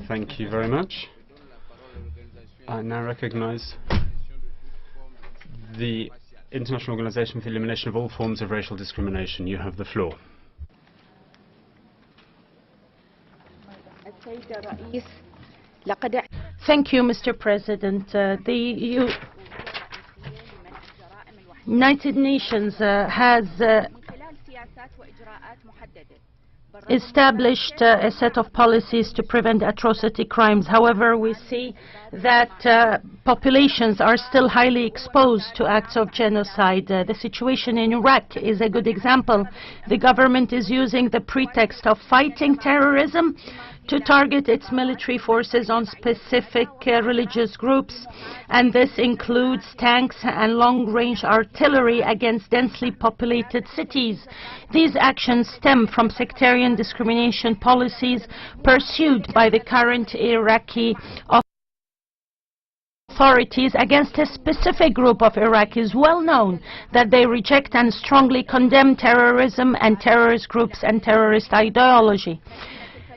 Thank you very much. I now recognize the International Organization for the Elimination of All Forms of Racial Discrimination. You have the floor. Thank you, Mr. President. The United Nations has established a set of policies to prevent atrocity crimes. However, we see that populations are still highly exposed to acts of genocide. The situation in Iraq is a good example. The government is using the pretext of fighting terrorism to target its military forces on specific religious groups, and this includes tanks and long-range artillery against densely populated cities. These actions stem from sectarian discrimination policies pursued by the current Iraqi authorities against a specific group of Iraqis. Well known that they reject and strongly condemn terrorism and terrorist groups and terrorist ideology.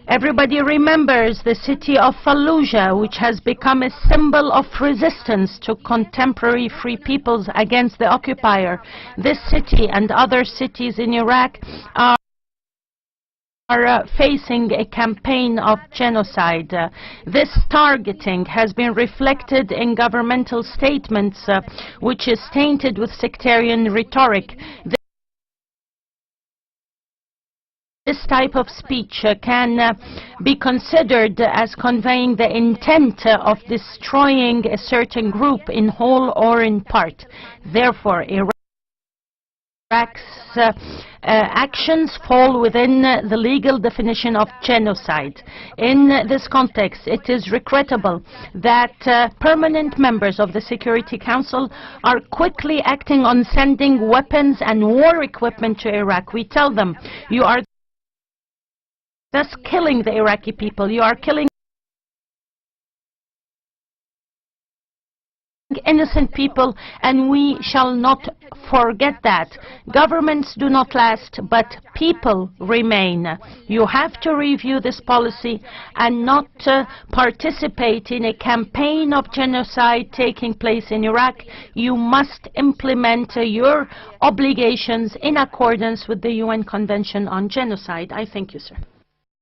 Everybody remembers the city of Fallujah, which has become a symbol of resistance to contemporary free peoples against the occupier. This city and other cities in Iraq are facing a campaign of genocide. This targeting has been reflected in governmental statements, which is tainted with sectarian rhetoric. This type of speech can be considered as conveying the intent of destroying a certain group in whole or in part. Therefore, Iraq's actions fall within the legal definition of genocide. In this context, it is regrettable that permanent members of the Security Council are quickly acting on sending weapons and war equipment to Iraq. We tell them, you are thus killing the Iraqi people. You are killing innocent people, and we shall not forget that. Governments do not last, but people remain. You have to review this policy and not participate in a campaign of genocide taking place in Iraq. You must implement your obligations in accordance with the UN Convention on Genocide. I thank you, sir.